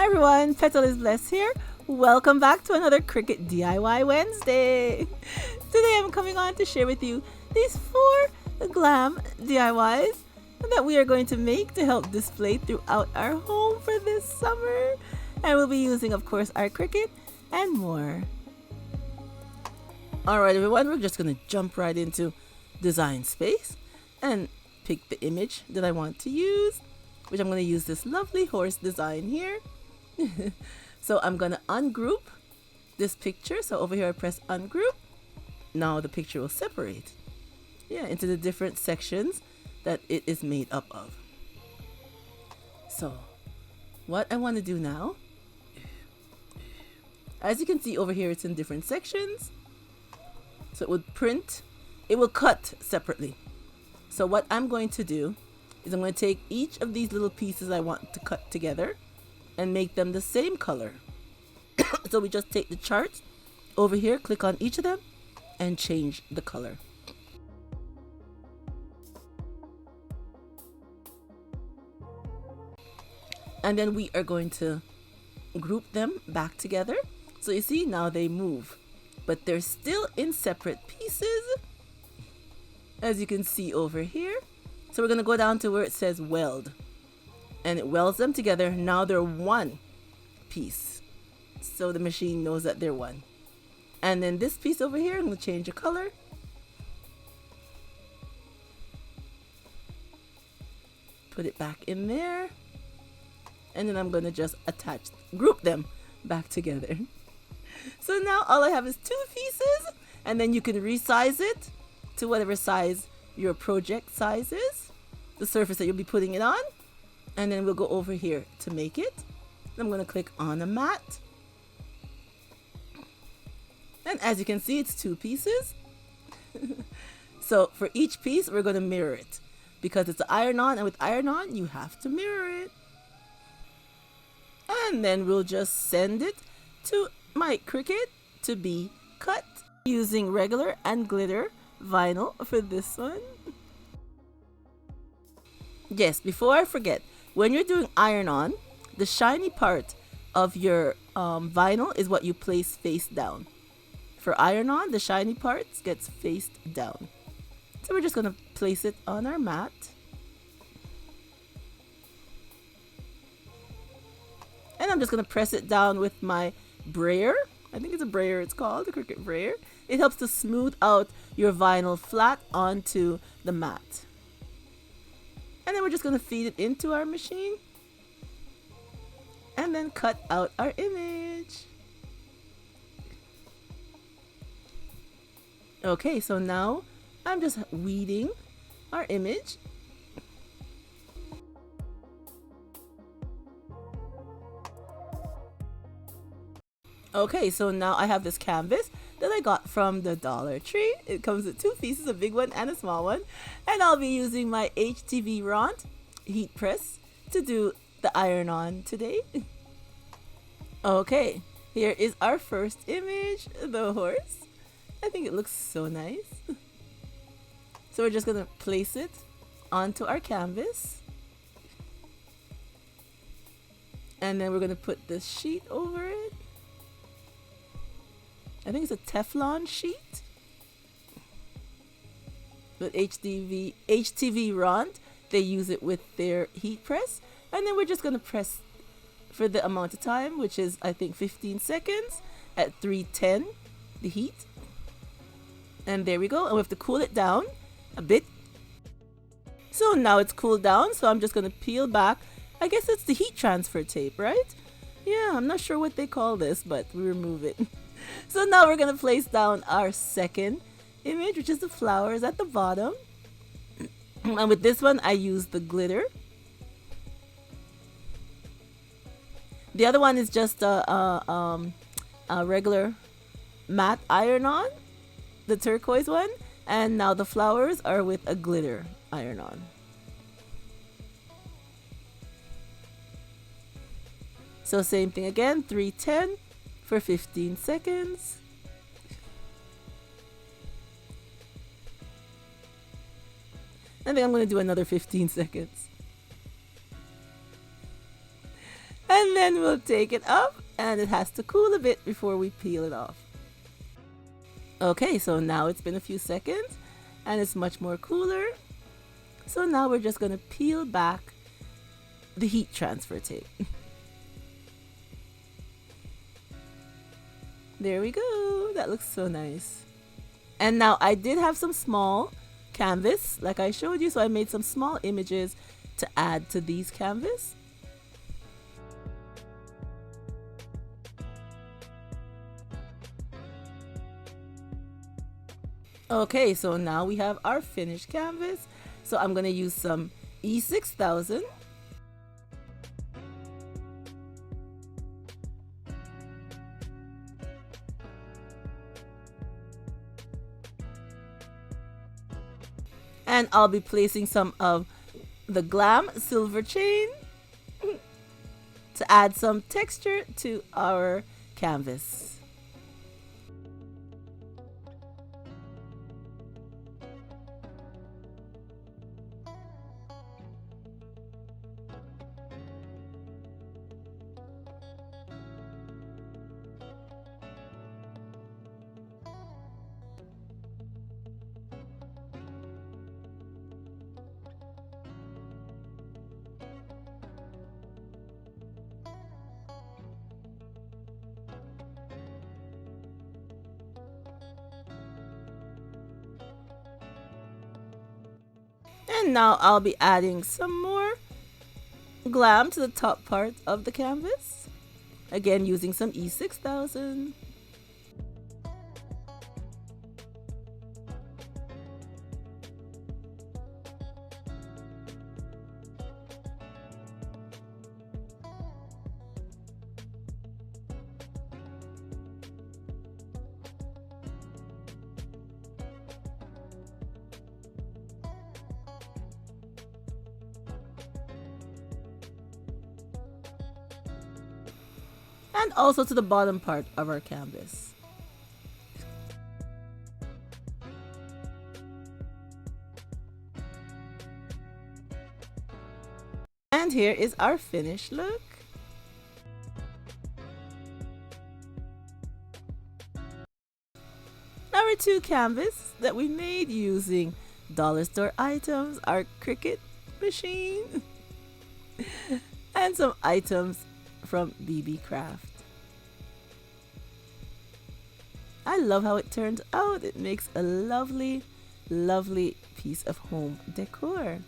Hi everyone, Petal is Blessed here. Welcome back to another Cricut DIY Wednesday. Today I'm coming on to share with you these 4 Glam DIYs that we are going to make to help display throughout our home for this summer. And we'll be using, of course, our Cricut and more. Alright everyone, we're just going to jump right into Design Space and pick the image that I want to use, which I'm going to use this lovely horse design here. So I'm going to ungroup this picture. So over here I press ungroup. Now the picture will separate into the different sections that it is made up of. So what I want to do now, as you can see over here, it's in different sections. So it will cut separately. So what I'm going to do is I'm going to take each of these little pieces I want to cut together and make them the same color. So we just take the chart over here, click on each of them and change the color. And then we are going to group them back together. So you see, now they move, but they're still in separate pieces, as you can see over here. So we're going to go down to where it says weld, and it welds them together. Now they're one piece, so the machine knows that they're one. And then this piece over here, I'm going to change the color. Put it back in there. And then I'm going to just group them back together. So now all I have is 2 pieces, and then you can resize it to whatever size your project size is, the surface that you'll be putting it on. And then we'll go over here to make it. I'm going to click on a mat. And as you can see, it's 2 pieces. So for each piece, we're going to mirror it, because it's an iron-on, and with iron-on, you have to mirror it. And then we'll just send it to my Cricut to be cut using regular and glitter vinyl for this one. Yes, before I forget, when you're doing iron-on, the shiny part of your vinyl is what you place face down. For iron-on, the shiny part gets faced down. So we're just going to place it on our mat. And I'm just going to press it down with my brayer. I think it's a brayer, it's called, the Cricut brayer. It helps to smooth out your vinyl flat onto the mat. And then we're just going to feed it into our machine. And then cut out our image. Okay, so now I'm just weeding our image. Okay, so now I have this canvas that I got from the Dollar Tree. It comes with 2 pieces, a big one and a small one. And I'll be using my HTV Rond heat press to do the iron-on today. Okay, here is our first image, the horse. I think it looks so nice. So we're just going to place it onto our canvas. And then we're going to put this sheet over it. I think it's a Teflon sheet. But HTV Rond, they use it with their heat press. And then we're just going to press for the amount of time, which is, I think, 15 seconds at 310, the heat. And there we go. And we have to cool it down a bit. So now it's cooled down. So I'm just going to peel back. I guess it's the heat transfer tape, right? Yeah, I'm not sure what they call this, but we remove it. So now we're going to place down our second image, which is the flowers at the bottom. And with this one, I use the glitter. The other one is just a regular matte iron-on, the turquoise one. And now the flowers are with a glitter iron-on. So same thing again, 310 for 15 seconds. And then I'm going to do another 15 seconds. And And then we'll take it up, and it has to cool a bit before we peel it off. Okay, so now it's been a few seconds and it's much more cooler. So now we're just going to peel back the heat transfer tape. There we go. That looks so nice. And now I did have some small canvas like I showed you, so I made some small images to add to these canvas. Okay, so now we have our finished canvas. So I'm going to use some E6000. And I'll be placing some of the Glam silver chain to add some texture to our canvas. And now I'll be adding some more Glam to the top part of the canvas. Again, using some E6000. And also to the bottom part of our canvas. And here is our finished look. Our two canvas that we made using dollar store items, our Cricut machine, and some items from BB Craft. I love how it turned out. It makes a lovely, lovely piece of home decor.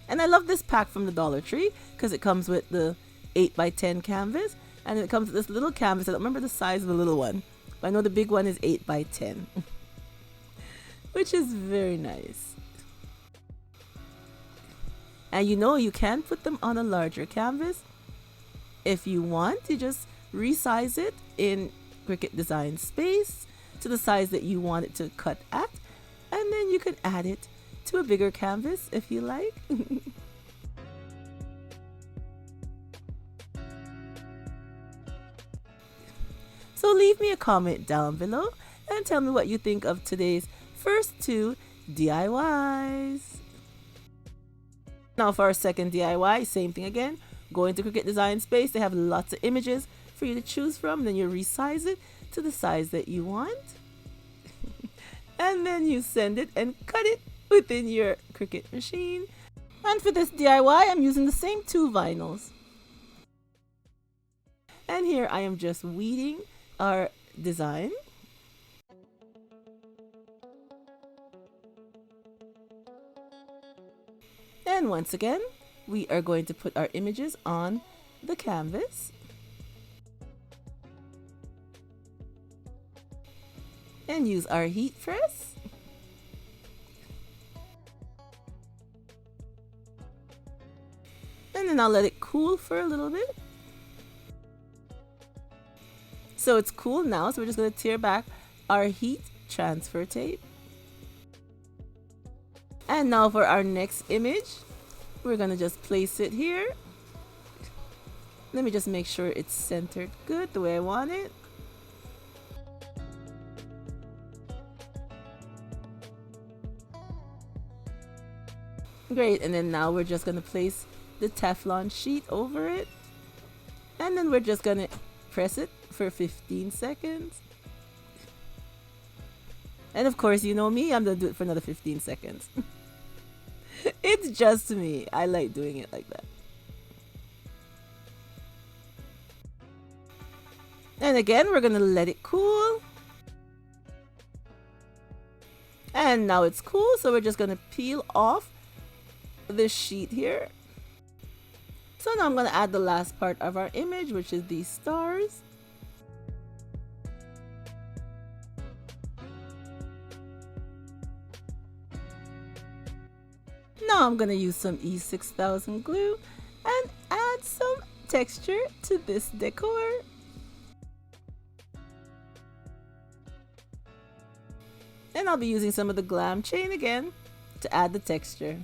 And I love this pack from the Dollar Tree because it comes with the 8x10 canvas, and it comes with this little canvas. I don't remember the size of the little one, but I know the big one is 8x10, which is very nice. And you know, you can put them on a larger canvas. If you want, you just resize it in Cricut Design Space to the size that you want it to cut at, and then you can add it to a bigger canvas if you like. So leave me a comment down below and tell me what you think of today's first two DIYs. Now for our second DIY, same thing again. Go into Cricut Design Space. They have lots of images for you to choose from. Then you resize it to the size that you want. And then you send it and cut it within your Cricut machine. And for this DIY, I'm using the same two vinyls. And here I am just weeding our design. And once again, we are going to put our images on the canvas. And use our heat press. And then I'll let it cool for a little bit. So it's cool now, so we're just going to tear back our heat transfer tape. And now for our next image, we're going to just place it here. Let me just make sure it's centered good the way I want it. Great, and then now we're just going to place the Teflon sheet over it. And then we're just going to press it for 15 seconds. And of course, you know me, I'm going to do it for another 15 seconds. It's just me. I like doing it like that. And again, we're going to let it cool. And now it's cool, so we're just going to peel off this sheet here. So now I'm going to add the last part of our image, which is these stars. Now I'm going to use some E6000 glue and add some texture to this decor. And I'll be using some of the Glam chain again to add the texture.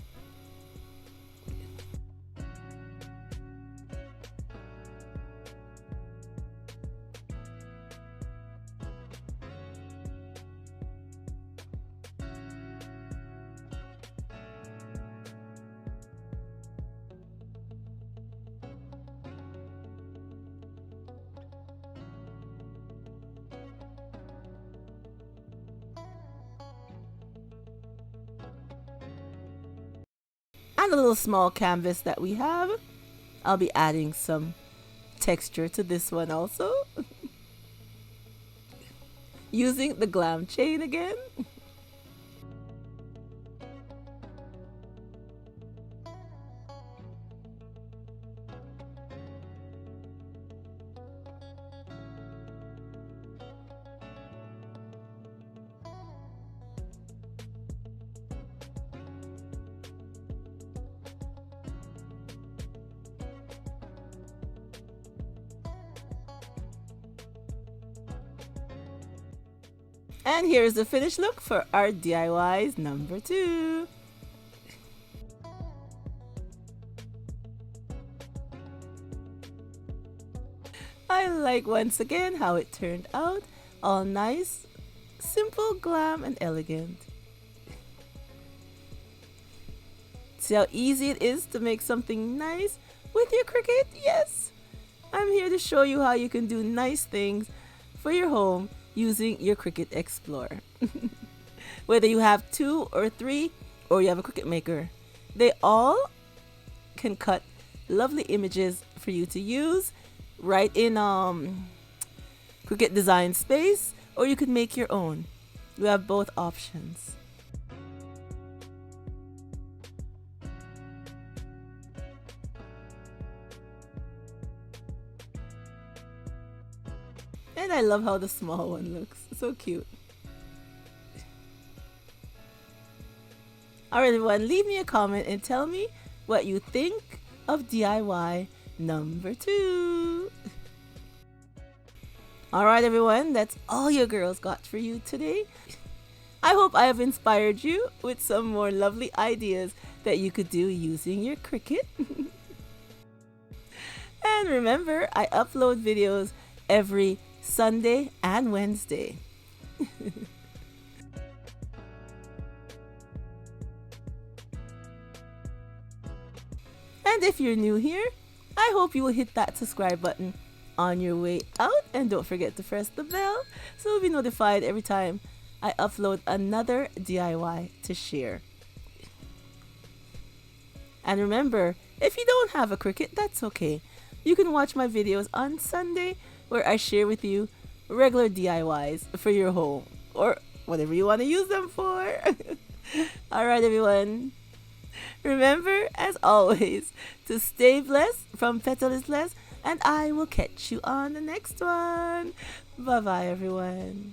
And a little small canvas that we have. I'll be adding some texture to this one also. Using the Glam chain again. And here's the finished look for our DIYs number 2. I like once again how it turned out. All nice, simple, glam, and elegant. See how easy it is to make something nice with your Cricut? Yes! I'm here to show you how you can do nice things for your home using your Cricut Explore. Whether you have 2 or 3 or you have a Cricut maker, they all can cut lovely images for you to use right in Cricut Design Space, or you can make your own. You have both options. And I love how the small one looks. So cute. Alright everyone, leave me a comment and tell me what you think of DIY number 2. Alright everyone, that's all your girls got for you today. I hope I have inspired you with some more lovely ideas that you could do using your Cricut. And remember, I upload videos every Sunday and Wednesday. And if you're new here, I hope you will hit that subscribe button on your way out, and don't forget to press the bell so you'll be notified every time I upload another DIY to share. And remember, if you don't have a Cricut, that's okay. You can watch my videos on Sunday where I share with you regular DIYs for your home or whatever you want to use them for. Alright everyone, remember as always to stay blessed from Petalisbless, and I will catch you on the next one. Bye bye everyone.